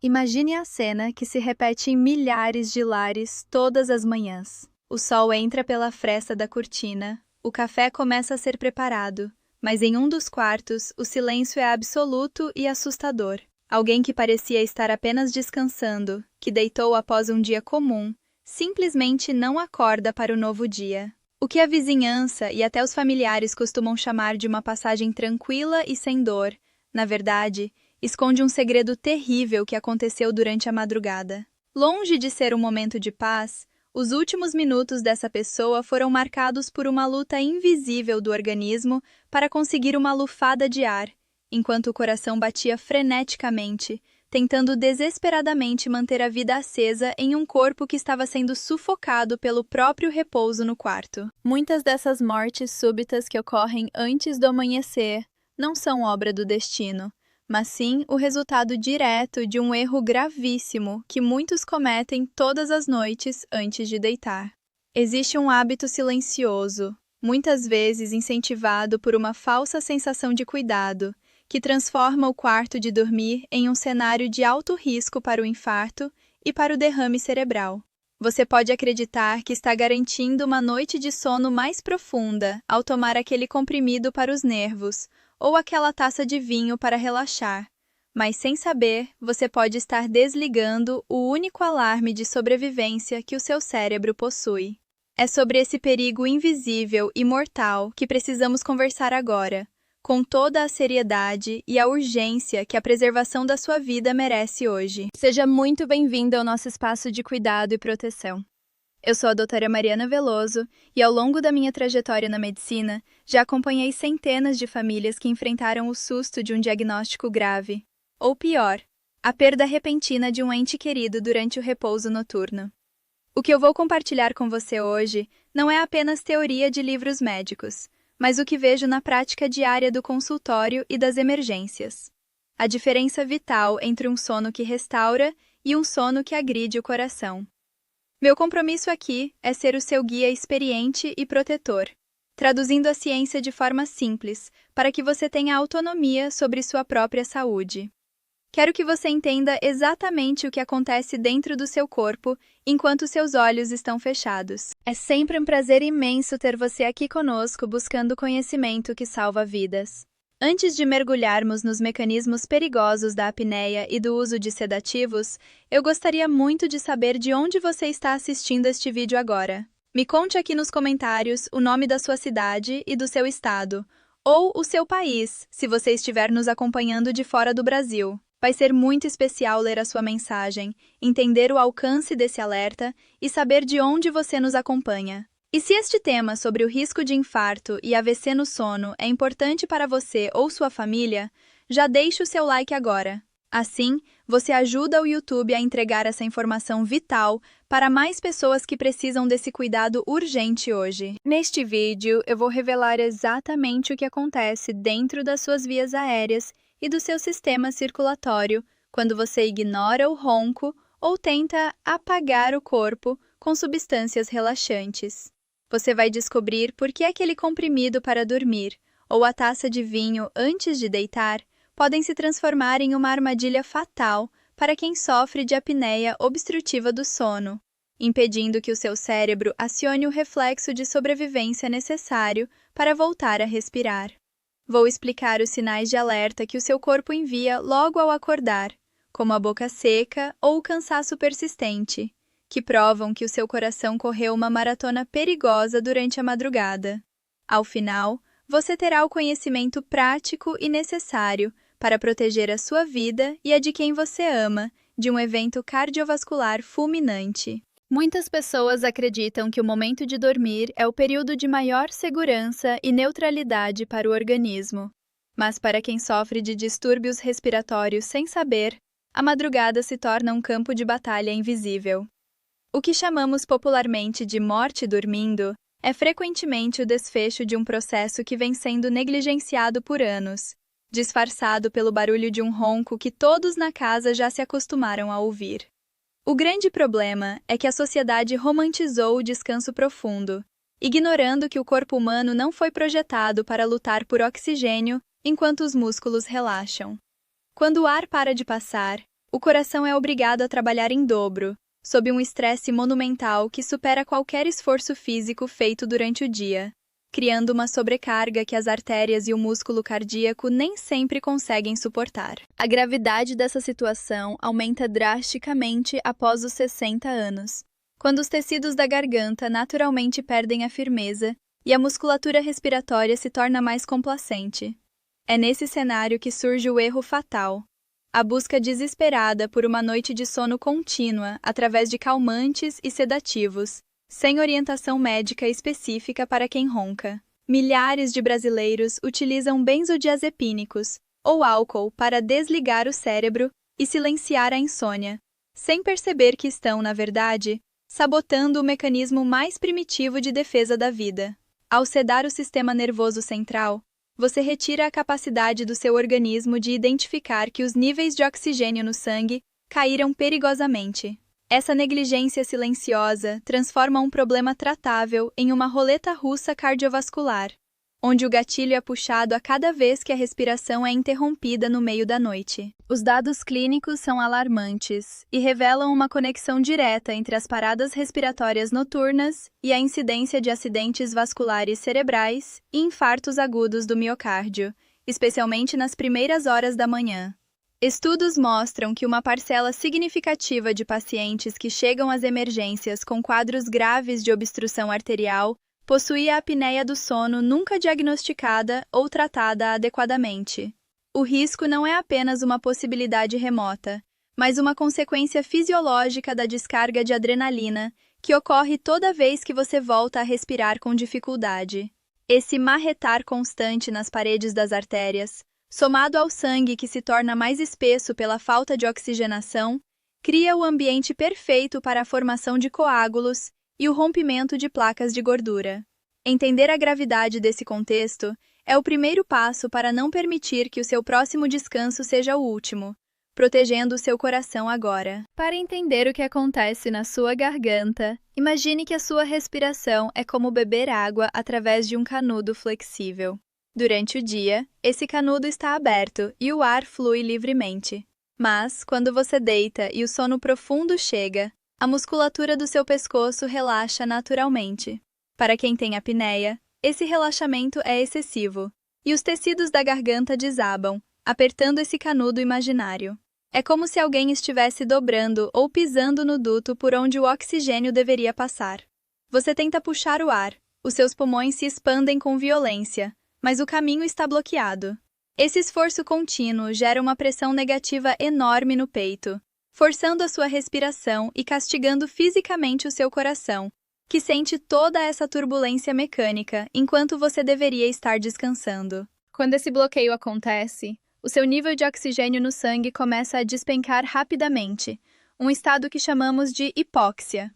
Imagine a cena que se repete em milhares de lares todas as manhãs. O sol entra pela fresta da cortina, o café começa a ser preparado, mas em um dos quartos o silêncio é absoluto e assustador. Alguém que parecia estar apenas descansando, que deitou após um dia comum, simplesmente não acorda para o novo dia. O que a vizinhança e até os familiares costumam chamar de uma passagem tranquila e sem dor, na verdade, esconde um segredo terrível que aconteceu durante a madrugada. Longe de ser um momento de paz, os últimos minutos dessa pessoa foram marcados por uma luta invisível do organismo para conseguir uma lufada de ar, enquanto o coração batia freneticamente, tentando desesperadamente manter a vida acesa em um corpo que estava sendo sufocado pelo próprio repouso no quarto. Muitas dessas mortes súbitas que ocorrem antes do amanhecer não são obra do destino, mas sim o resultado direto de um erro gravíssimo que muitos cometem todas as noites antes de deitar. Existe um hábito silencioso, muitas vezes incentivado por uma falsa sensação de cuidado, que transforma o quarto de dormir em um cenário de alto risco para o infarto e para o derrame cerebral. Você pode acreditar que está garantindo uma noite de sono mais profunda ao tomar aquele comprimido para os nervos, ou aquela taça de vinho para relaxar, mas sem saber, você pode estar desligando o único alarme de sobrevivência que o seu cérebro possui. É sobre esse perigo invisível e mortal que precisamos conversar agora, com toda a seriedade e a urgência que a preservação da sua vida merece hoje. Seja muito bem-vindo ao nosso espaço de cuidado e proteção. Eu sou a doutora Mariana Veloso e, ao longo da minha trajetória na medicina, já acompanhei centenas de famílias que enfrentaram o susto de um diagnóstico grave, ou pior, a perda repentina de um ente querido durante o repouso noturno. O que eu vou compartilhar com você hoje não é apenas teoria de livros médicos, mas o que vejo na prática diária do consultório e das emergências. A diferença vital entre um sono que restaura e um sono que agride o coração. Meu compromisso aqui é ser o seu guia experiente e protetor, traduzindo a ciência de forma simples, para que você tenha autonomia sobre sua própria saúde. Quero que você entenda exatamente o que acontece dentro do seu corpo enquanto seus olhos estão fechados. É sempre um prazer imenso ter você aqui conosco buscando conhecimento que salva vidas. Antes de mergulharmos nos mecanismos perigosos da apneia e do uso de sedativos, eu gostaria muito de saber de onde você está assistindo este vídeo agora. Me conte aqui nos comentários o nome da sua cidade e do seu estado, ou o seu país, se você estiver nos acompanhando de fora do Brasil. Vai ser muito especial ler a sua mensagem, entender o alcance desse alerta e saber de onde você nos acompanha. E se este tema sobre o risco de infarto e AVC no sono é importante para você ou sua família, já deixe o seu like agora. Assim, você ajuda o YouTube a entregar essa informação vital para mais pessoas que precisam desse cuidado urgente hoje. Neste vídeo, eu vou revelar exatamente o que acontece dentro das suas vias aéreas e do seu sistema circulatório quando você ignora o ronco ou tenta apagar o corpo com substâncias relaxantes. Você vai descobrir por que aquele comprimido para dormir ou a taça de vinho antes de deitar podem se transformar em uma armadilha fatal para quem sofre de apneia obstrutiva do sono, impedindo que o seu cérebro acione o reflexo de sobrevivência necessário para voltar a respirar. Vou explicar os sinais de alerta que o seu corpo envia logo ao acordar, como a boca seca ou o cansaço persistente, que provam que o seu coração correu uma maratona perigosa durante a madrugada. Ao final, você terá o conhecimento prático e necessário para proteger a sua vida e a de quem você ama de um evento cardiovascular fulminante. Muitas pessoas acreditam que o momento de dormir é o período de maior segurança e neutralidade para o organismo. Mas para quem sofre de distúrbios respiratórios sem saber, a madrugada se torna um campo de batalha invisível. O que chamamos popularmente de morte dormindo é frequentemente o desfecho de um processo que vem sendo negligenciado por anos, disfarçado pelo barulho de um ronco que todos na casa já se acostumaram a ouvir. O grande problema é que a sociedade romantizou o descanso profundo, ignorando que o corpo humano não foi projetado para lutar por oxigênio enquanto os músculos relaxam. Quando o ar para de passar, O coração é obrigado a trabalhar em dobro, sob um estresse monumental que supera qualquer esforço físico feito durante o dia, criando uma sobrecarga que as artérias e o músculo cardíaco nem sempre conseguem suportar. A gravidade dessa situação aumenta drasticamente após os 60 anos, quando os tecidos da garganta naturalmente perdem a firmeza e a musculatura respiratória se torna mais complacente. É nesse cenário que surge o erro fatal: a busca desesperada por uma noite de sono contínua através de calmantes e sedativos, sem orientação médica específica para quem ronca. Milhares de brasileiros utilizam benzodiazepínicos ou álcool para desligar o cérebro e silenciar a insônia, sem perceber que estão, na verdade, sabotando o mecanismo mais primitivo de defesa da vida. Ao sedar o sistema nervoso central, você retira a capacidade do seu organismo de identificar que os níveis de oxigênio no sangue caíram perigosamente. Essa negligência silenciosa transforma um problema tratável em uma roleta russa cardiovascular, onde o gatilho é puxado a cada vez que a respiração é interrompida no meio da noite. Os dados clínicos são alarmantes e revelam uma conexão direta entre as paradas respiratórias noturnas e a incidência de acidentes vasculares cerebrais e infartos agudos do miocárdio, especialmente nas primeiras horas da manhã. Estudos mostram que uma parcela significativa de pacientes que chegam às emergências com quadros graves de obstrução arterial possuía a apneia do sono nunca diagnosticada ou tratada adequadamente. O risco não é apenas uma possibilidade remota, mas uma consequência fisiológica da descarga de adrenalina que ocorre toda vez que você volta a respirar com dificuldade. Esse marretar constante nas paredes das artérias, somado ao sangue que se torna mais espesso pela falta de oxigenação, cria o ambiente perfeito para a formação de coágulos e o rompimento de placas de gordura. Entender a gravidade desse contexto é o primeiro passo para não permitir que o seu próximo descanso seja o último, protegendo o seu coração agora. Para entender o que acontece na sua garganta, imagine que a sua respiração é como beber água através de um canudo flexível. Durante o dia, esse canudo está aberto e o ar flui livremente. Mas, quando você deita e o sono profundo chega, a musculatura do seu pescoço relaxa naturalmente. Para quem tem apneia, esse relaxamento é excessivo, e os tecidos da garganta desabam, apertando esse canudo imaginário. É como se alguém estivesse dobrando ou pisando no duto por onde o oxigênio deveria passar. Você tenta puxar o ar, os seus pulmões se expandem com violência, mas o caminho está bloqueado. Esse esforço contínuo gera uma pressão negativa enorme no peito, forçando a sua respiração e castigando fisicamente o seu coração, que sente toda essa turbulência mecânica enquanto você deveria estar descansando. Quando esse bloqueio acontece, o seu nível de oxigênio no sangue começa a despencar rapidamente, um estado que chamamos de hipóxia.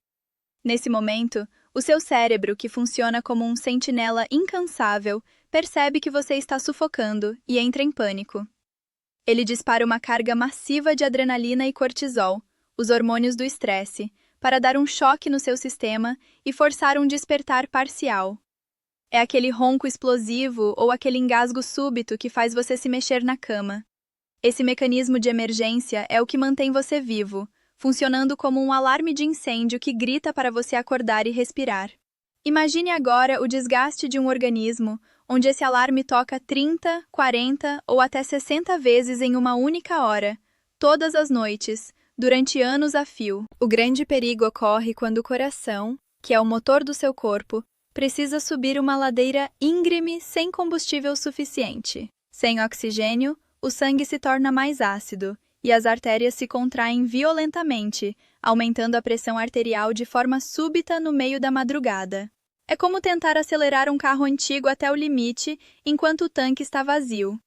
Nesse momento, o seu cérebro, que funciona como um sentinela incansável, percebe que você está sufocando e entra em pânico. Ele dispara uma carga massiva de adrenalina e cortisol, os hormônios do estresse, para dar um choque no seu sistema e forçar um despertar parcial. É aquele ronco explosivo ou aquele engasgo súbito que faz você se mexer na cama. Esse mecanismo de emergência é o que mantém você vivo, funcionando como um alarme de incêndio que grita para você acordar e respirar. Imagine agora o desgaste de um organismo onde esse alarme toca 30, 40 ou até 60 vezes em uma única hora, todas as noites, durante anos a fio. O grande perigo ocorre quando o coração, que é o motor do seu corpo, precisa subir uma ladeira íngreme sem combustível suficiente. Sem oxigênio, o sangue se torna mais ácido e as artérias se contraem violentamente, aumentando a pressão arterial de forma súbita no meio da madrugada. É como tentar acelerar um carro antigo até o limite enquanto o tanque está vazio.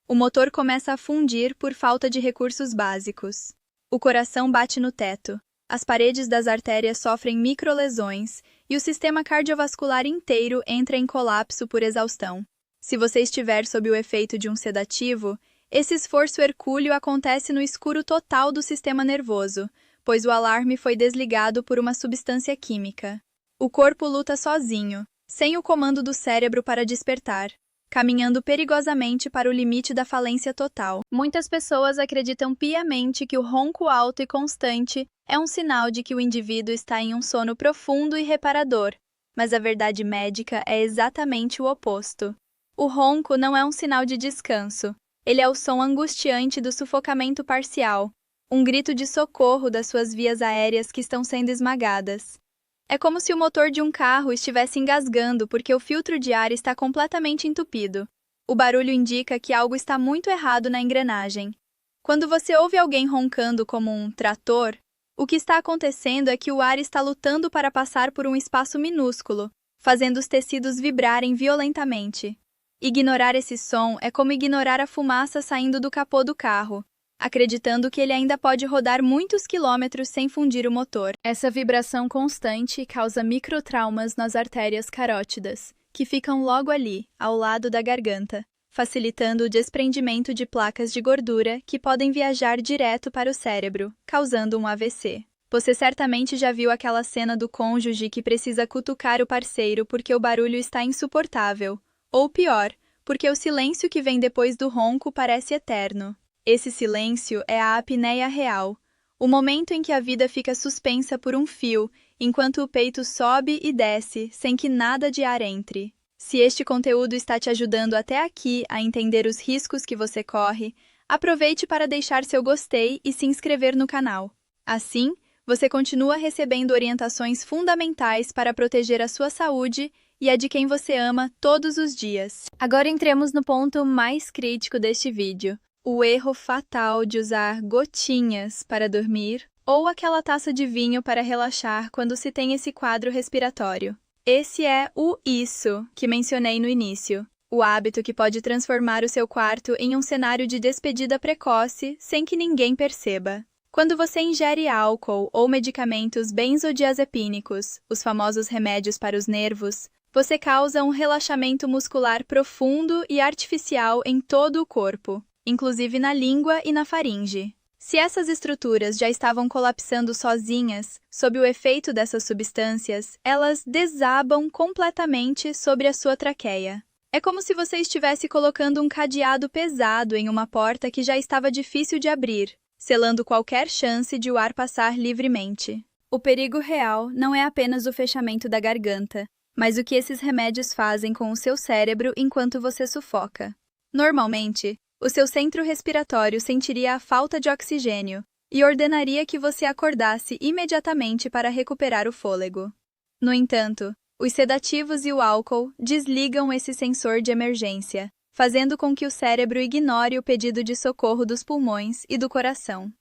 O motor começa a fundir por falta de recursos básicos. O coração bate no teto, as paredes das artérias sofrem microlesões e o sistema cardiovascular inteiro entra em colapso por exaustão. Se você estiver sob o efeito de um sedativo, esse esforço hercúleo acontece no escuro total do sistema nervoso, pois o alarme foi desligado por uma substância química. O corpo luta sozinho, sem o comando do cérebro para despertar. caminhando perigosamente para o limite da falência total. Muitas pessoas acreditam piamente que o ronco alto e constante é um sinal de que o indivíduo está em um sono profundo e reparador, mas a verdade médica é exatamente o oposto. O ronco não é um sinal de descanso, ele é o som angustiante do sufocamento parcial, um grito de socorro das suas vias aéreas que estão sendo esmagadas. É como se o motor de um carro estivesse engasgando porque o filtro de ar está completamente entupido. O barulho indica que algo está muito errado na engrenagem. Quando você ouve alguém roncando como um trator, o que está acontecendo é que o ar está lutando para passar por um espaço minúsculo, fazendo os tecidos vibrarem violentamente. Ignorar esse som é como ignorar a fumaça saindo do capô do carro, acreditando que ele ainda pode rodar muitos quilômetros sem fundir o motor. Essa vibração constante causa microtraumas nas artérias carótidas, que ficam logo ali, ao lado da garganta, facilitando o desprendimento de placas de gordura que podem viajar direto para o cérebro, causando um AVC. Você certamente já viu aquela cena do cônjuge que precisa cutucar o parceiro porque o barulho está insuportável, ou pior, porque o silêncio que vem depois do ronco parece eterno. Esse silêncio é a apneia real, o momento em que a vida fica suspensa por um fio, enquanto o peito sobe e desce, sem que nada de ar entre. Se este conteúdo está te ajudando até aqui a entender os riscos que você corre, aproveite para deixar seu gostei e se inscrever no canal. Assim, você continua recebendo orientações fundamentais para proteger a sua saúde e a de quem você ama todos os dias. Agora entremos no ponto mais crítico deste vídeo. O erro fatal de usar gotinhas para dormir ou aquela taça de vinho para relaxar quando se tem esse quadro respiratório. Esse é o isso que mencionei no início, o hábito que pode transformar o seu quarto em um cenário de despedida precoce sem que ninguém perceba. Quando você ingere álcool ou medicamentos benzodiazepínicos, os famosos remédios para os nervos, você causa um relaxamento muscular profundo e artificial em todo o corpo, inclusive na língua e na faringe. Se essas estruturas já estavam colapsando sozinhas, sob o efeito dessas substâncias, elas desabam completamente sobre a sua traqueia. É como se você estivesse colocando um cadeado pesado em uma porta que já estava difícil de abrir, selando qualquer chance de o ar passar livremente. O perigo real não é apenas o fechamento da garganta, mas o que esses remédios fazem com o seu cérebro enquanto você sufoca. Normalmente, o seu centro respiratório sentiria a falta de oxigênio e ordenaria que você acordasse imediatamente para recuperar o fôlego. No entanto, os sedativos e o álcool desligam esse sensor de emergência, fazendo com que o cérebro ignore o pedido de socorro dos pulmões e do coração.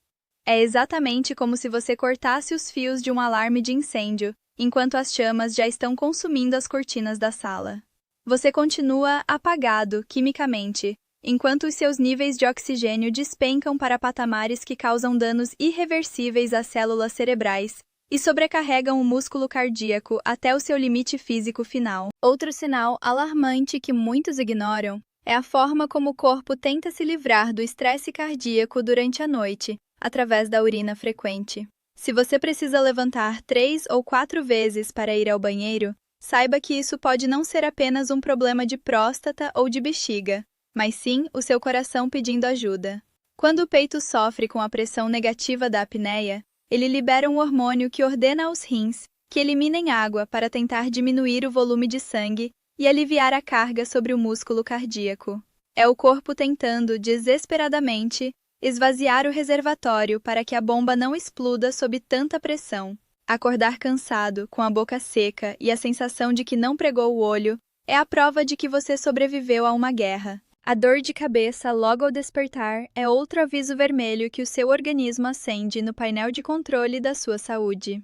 É exatamente como se você cortasse os fios de um alarme de incêndio, enquanto as chamas já estão consumindo as cortinas da sala. Você continua apagado quimicamente, enquanto os seus níveis de oxigênio despencam para patamares que causam danos irreversíveis às células cerebrais e sobrecarregam o músculo cardíaco até o seu limite físico final. Outro sinal alarmante que muitos ignoram é a forma como o corpo tenta se livrar do estresse cardíaco durante a noite, através da urina frequente. Se você precisa levantar 3 ou 4 vezes para ir ao banheiro, saiba que isso pode não ser apenas um problema de próstata ou de bexiga, mas sim o seu coração pedindo ajuda. Quando o peito sofre com a pressão negativa da apneia, ele libera um hormônio que ordena aos rins que eliminem água para tentar diminuir o volume de sangue e aliviar a carga sobre o músculo cardíaco. É o corpo tentando, desesperadamente, esvaziar o reservatório para que a bomba não exploda sob tanta pressão. Acordar cansado, com a boca seca e a sensação de que não pregou o olho, é a prova de que você sobreviveu a uma guerra. A dor de cabeça logo ao despertar é outro aviso vermelho que o seu organismo acende no painel de controle da sua saúde.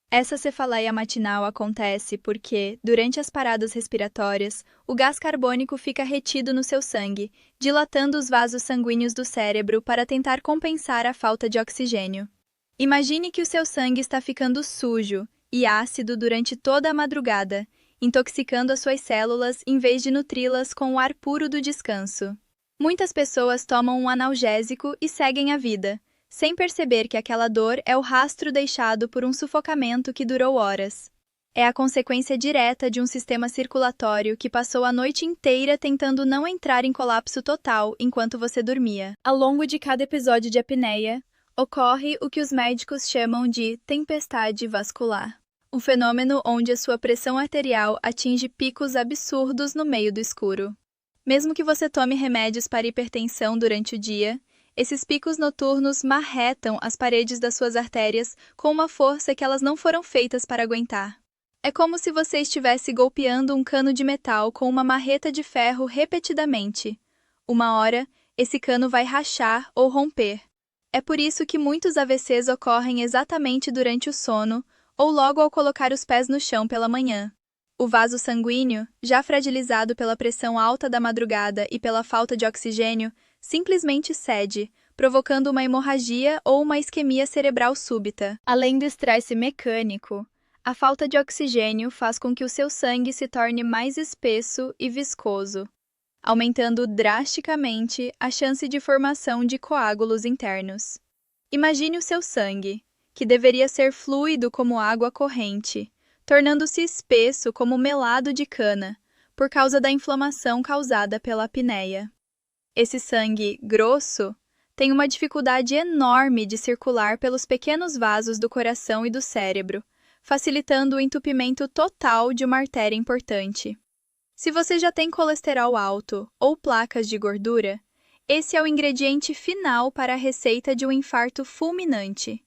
Essa cefaleia matinal acontece porque, durante as paradas respiratórias, o gás carbônico fica retido no seu sangue, dilatando os vasos sanguíneos do cérebro para tentar compensar a falta de oxigênio. Imagine que o seu sangue está ficando sujo e ácido durante toda a madrugada, intoxicando as suas células em vez de nutri-las com o ar puro do descanso. Muitas pessoas tomam um analgésico e seguem a vida, sem perceber que aquela dor é o rastro deixado por um sufocamento que durou horas. É a consequência direta de um sistema circulatório que passou a noite inteira tentando não entrar em colapso total enquanto você dormia. Ao longo de cada episódio de apneia, ocorre o que os médicos chamam de tempestade vascular, um fenômeno onde a sua pressão arterial atinge picos absurdos no meio do escuro. Mesmo que você tome remédios para hipertensão durante o dia, esses picos noturnos marretam as paredes das suas artérias com uma força que elas não foram feitas para aguentar. É como se você estivesse golpeando um cano de metal com uma marreta de ferro repetidamente. Uma hora, esse cano vai rachar ou romper. É por isso que muitos AVCs ocorrem exatamente durante o sono ou logo ao colocar os pés no chão pela manhã. O vaso sanguíneo, já fragilizado pela pressão alta da madrugada e pela falta de oxigênio, simplesmente cede, provocando uma hemorragia ou uma isquemia cerebral súbita. Além do estresse mecânico, a falta de oxigênio faz com que o seu sangue se torne mais espesso e viscoso, aumentando drasticamente a chance de formação de coágulos internos. Imagine o seu sangue, que deveria ser fluido como água corrente, tornando-se espesso como melado de cana, por causa da inflamação causada pela apneia. Esse sangue grosso tem uma dificuldade enorme de circular pelos pequenos vasos do coração e do cérebro, facilitando o entupimento total de uma artéria importante. Se você já tem colesterol alto ou placas de gordura, esse é o ingrediente final para a receita de um infarto fulminante.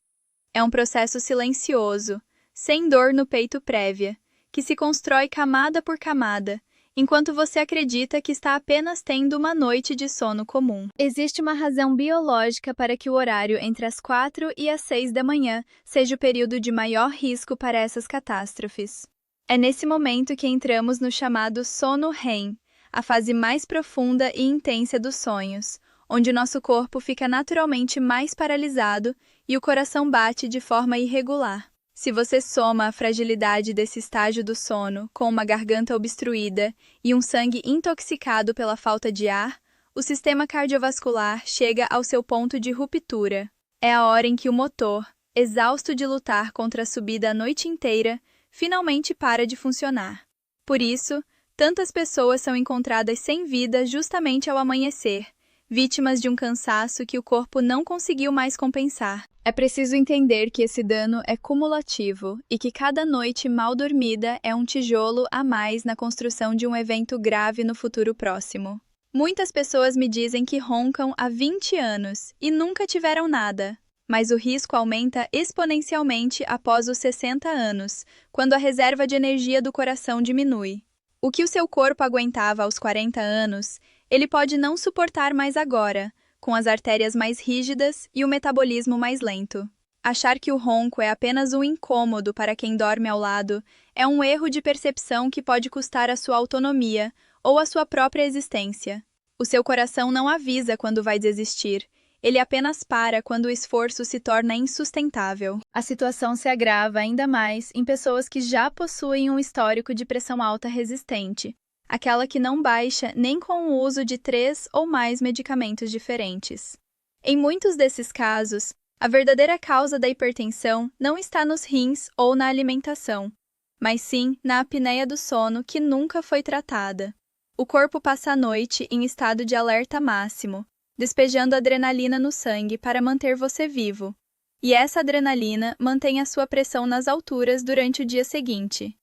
É um processo silencioso, sem dor no peito prévia, que se constrói camada por camada, enquanto você acredita que está apenas tendo uma noite de sono comum. Existe uma razão biológica para que o horário entre as 4 e as 6 da manhã seja o período de maior risco para essas catástrofes. É nesse momento que entramos no chamado sono REM, a fase mais profunda e intensa dos sonhos, onde nosso corpo fica naturalmente mais paralisado e o coração bate de forma irregular. Se você soma a fragilidade desse estágio do sono com uma garganta obstruída e um sangue intoxicado pela falta de ar, o sistema cardiovascular chega ao seu ponto de ruptura. É a hora em que o motor, exausto de lutar contra a subida a noite inteira, finalmente para de funcionar. Por isso, tantas pessoas são encontradas sem vida justamente ao amanhecer, vítimas de um cansaço que o corpo não conseguiu mais compensar. É preciso entender que esse dano é cumulativo e que cada noite mal dormida é um tijolo a mais na construção de um evento grave no futuro próximo. Muitas pessoas me dizem que roncam há 20 anos e nunca tiveram nada, mas o risco aumenta exponencialmente após os 60 anos, quando a reserva de energia do coração diminui. O que o seu corpo aguentava aos 40 anos, ele pode não suportar mais agora, com as artérias mais rígidas e o metabolismo mais lento. Achar que o ronco é apenas um incômodo para quem dorme ao lado é um erro de percepção que pode custar a sua autonomia ou a sua própria existência. O seu coração não avisa quando vai desistir, ele apenas para quando o esforço se torna insustentável. A situação se agrava ainda mais em pessoas que já possuem um histórico de pressão alta resistente, aquela que não baixa nem com o uso de 3 ou mais medicamentos diferentes. Em muitos desses casos, a verdadeira causa da hipertensão não está nos rins ou na alimentação, mas sim na apneia do sono que nunca foi tratada. O corpo passa a noite em estado de alerta máximo, despejando adrenalina no sangue para manter você vivo, e essa adrenalina mantém a sua pressão nas alturas durante o dia seguinte.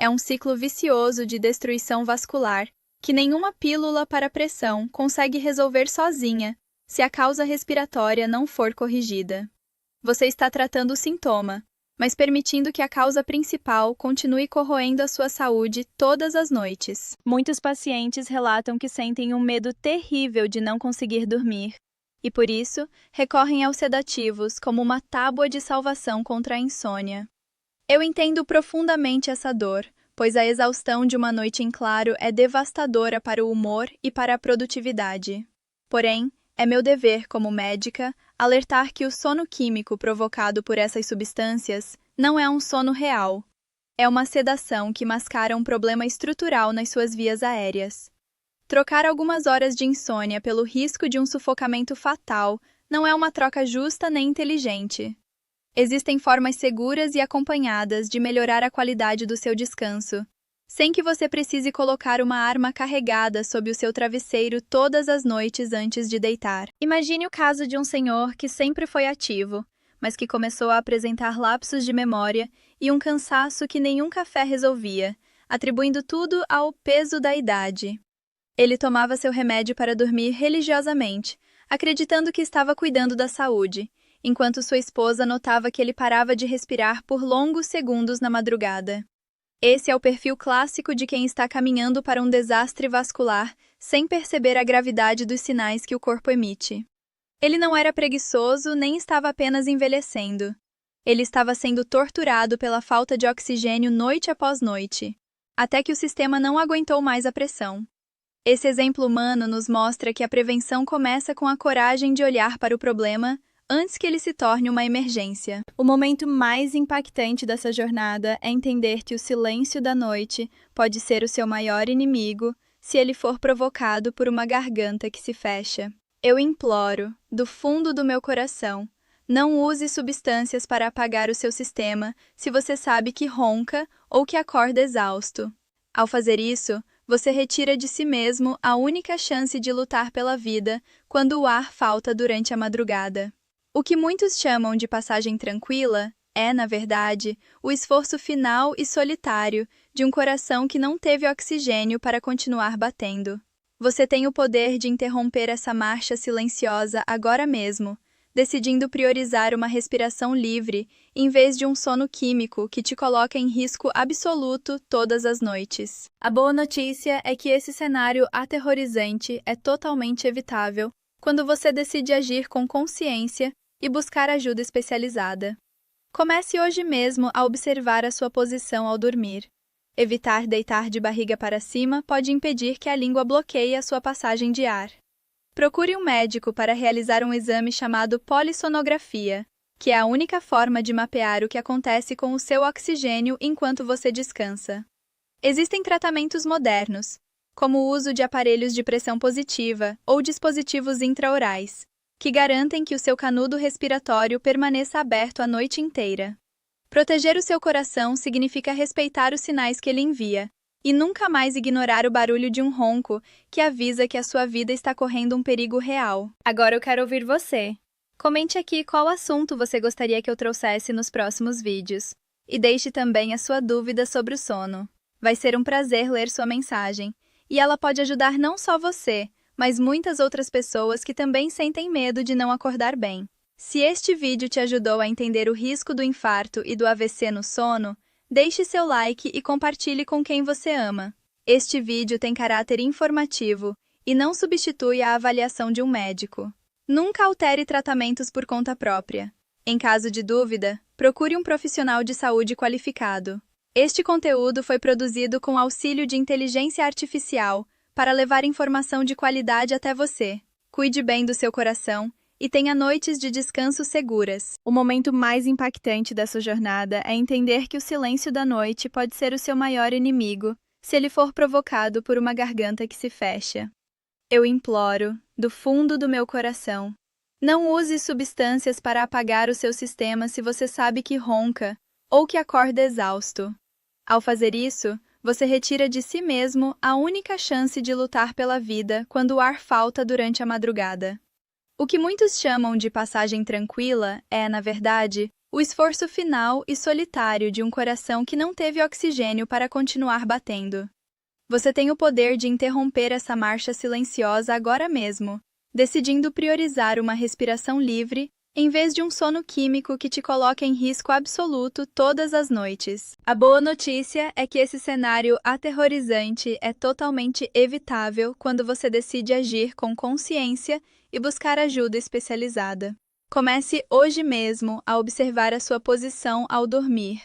É um ciclo vicioso de destruição vascular que nenhuma pílula para pressão consegue resolver sozinha se a causa respiratória não for corrigida. Você está tratando o sintoma, mas permitindo que a causa principal continue corroendo a sua saúde todas as noites. Muitos pacientes relatam que sentem um medo terrível de não conseguir dormir, e por isso recorrem aos sedativos como uma tábua de salvação contra a insônia. Eu entendo profundamente essa dor, pois a exaustão de uma noite em claro é devastadora para o humor e para a produtividade. Porém, é meu dever, como médica, alertar que o sono químico provocado por essas substâncias não é um sono real. É uma sedação que mascara um problema estrutural nas suas vias aéreas. Trocar algumas horas de insônia pelo risco de um sufocamento fatal não é uma troca justa nem inteligente. Existem formas seguras e acompanhadas de melhorar a qualidade do seu descanso, sem que você precise colocar uma arma carregada sob o seu travesseiro todas as noites antes de deitar. Imagine o caso de um senhor que sempre foi ativo, mas que começou a apresentar lapsos de memória e um cansaço que nenhum café resolvia, atribuindo tudo ao peso da idade. Ele tomava seu remédio para dormir religiosamente, acreditando que estava cuidando da saúde, enquanto sua esposa notava que ele parava de respirar por longos segundos na madrugada. Esse é o perfil clássico de quem está caminhando para um desastre vascular sem perceber a gravidade dos sinais que o corpo emite. Ele não era preguiçoso nem estava apenas envelhecendo. Ele estava sendo torturado pela falta de oxigênio noite após noite, até que o sistema não aguentou mais a pressão. Esse exemplo humano nos mostra que a prevenção começa com a coragem de olhar para o problema antes que ele se torne uma emergência. O momento mais impactante dessa jornada é entender que o silêncio da noite pode ser o seu maior inimigo se ele for provocado por uma garganta que se fecha. Eu imploro, do fundo do meu coração, não use substâncias para apagar o seu sistema se você sabe que ronca ou que acorda exausto. Ao fazer isso, você retira de si mesmo a única chance de lutar pela vida quando o ar falta durante a madrugada. O que muitos chamam de passagem tranquila é, na verdade, o esforço final e solitário de um coração que não teve oxigênio para continuar batendo. Você tem o poder de interromper essa marcha silenciosa agora mesmo, decidindo priorizar uma respiração livre em vez de um sono químico que te coloca em risco absoluto todas as noites. A boa notícia é que esse cenário aterrorizante é totalmente evitável quando você decide agir com consciência e buscar ajuda especializada. Comece hoje mesmo a observar a sua posição ao dormir. Evitar deitar de barriga para cima pode impedir que a língua bloqueie a sua passagem de ar. Procure um médico para realizar um exame chamado polissonografia, que é a única forma de mapear o que acontece com o seu oxigênio enquanto você descansa. Existem tratamentos modernos, como o uso de aparelhos de pressão positiva ou dispositivos intraorais, que garantem que o seu canudo respiratório permaneça aberto a noite inteira. Proteger o seu coração significa respeitar os sinais que ele envia, e nunca mais ignorar o barulho de um ronco que avisa que a sua vida está correndo um perigo real. Agora eu quero ouvir você. Comente aqui qual assunto você gostaria que eu trouxesse nos próximos vídeos. E deixe também a sua dúvida sobre o sono. Vai ser um prazer ler sua mensagem, e ela pode ajudar não só você, mas muitas outras pessoas que também sentem medo de não acordar bem. Se este vídeo te ajudou a entender o risco do infarto e do AVC no sono, deixe seu like e compartilhe com quem você ama. Este vídeo tem caráter informativo e não substitui a avaliação de um médico. Nunca altere tratamentos por conta própria. Em caso de dúvida, procure um profissional de saúde qualificado. Este conteúdo foi produzido com auxílio de inteligência artificial para levar informação de qualidade até você. Cuide bem do seu coração e tenha noites de descanso seguras. O momento mais impactante dessa jornada é entender que o silêncio da noite pode ser o seu maior inimigo se ele for provocado por uma garganta que se fecha. Eu imploro, do fundo do meu coração, não use substâncias para apagar o seu sistema se você sabe que ronca ou que acorda exausto. Ao fazer isso, você retira de si mesmo a única chance de lutar pela vida quando o ar falta durante a madrugada. O que muitos chamam de passagem tranquila é, na verdade, o esforço final e solitário de um coração que não teve oxigênio para continuar batendo. Você tem o poder de interromper essa marcha silenciosa agora mesmo, decidindo priorizar uma respiração livre em vez de um sono químico que te coloca em risco absoluto todas as noites. A boa notícia é que esse cenário aterrorizante é totalmente evitável quando você decide agir com consciência e buscar ajuda especializada. Comece hoje mesmo a observar a sua posição ao dormir.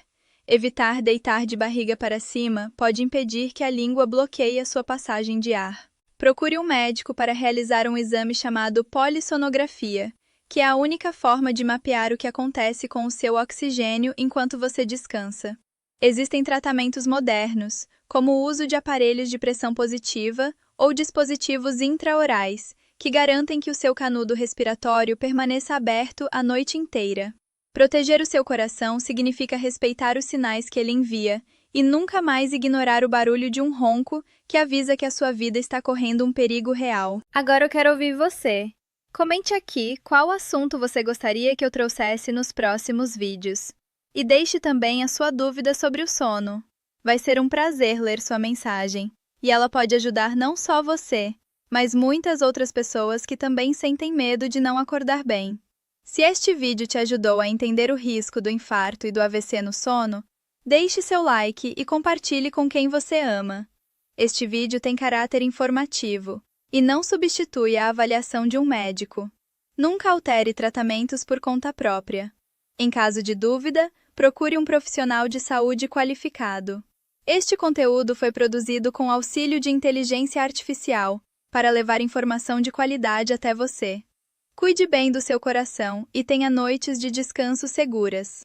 Evitar deitar de barriga para cima pode impedir que a língua bloqueie a sua passagem de ar. Procure um médico para realizar um exame chamado polissonografia, que é a única forma de mapear o que acontece com o seu oxigênio enquanto você descansa. Existem tratamentos modernos, como o uso de aparelhos de pressão positiva ou dispositivos intraorais, que garantem que o seu canudo respiratório permaneça aberto a noite inteira. Proteger o seu coração significa respeitar os sinais que ele envia e nunca mais ignorar o barulho de um ronco que avisa que a sua vida está correndo um perigo real. Agora eu quero ouvir você. Comente aqui qual assunto você gostaria que eu trouxesse nos próximos vídeos. E deixe também a sua dúvida sobre o sono. Vai ser um prazer ler sua mensagem, e ela pode ajudar não só você, mas muitas outras pessoas que também sentem medo de não acordar bem. Se este vídeo te ajudou a entender o risco do infarto e do AVC no sono, deixe seu like e compartilhe com quem você ama. Este vídeo tem caráter informativo e não substitui a avaliação de um médico. Nunca altere tratamentos por conta própria. Em caso de dúvida, procure um profissional de saúde qualificado. Este conteúdo foi produzido com auxílio de inteligência artificial para levar informação de qualidade até você. Cuide bem do seu coração e tenha noites de descanso seguras.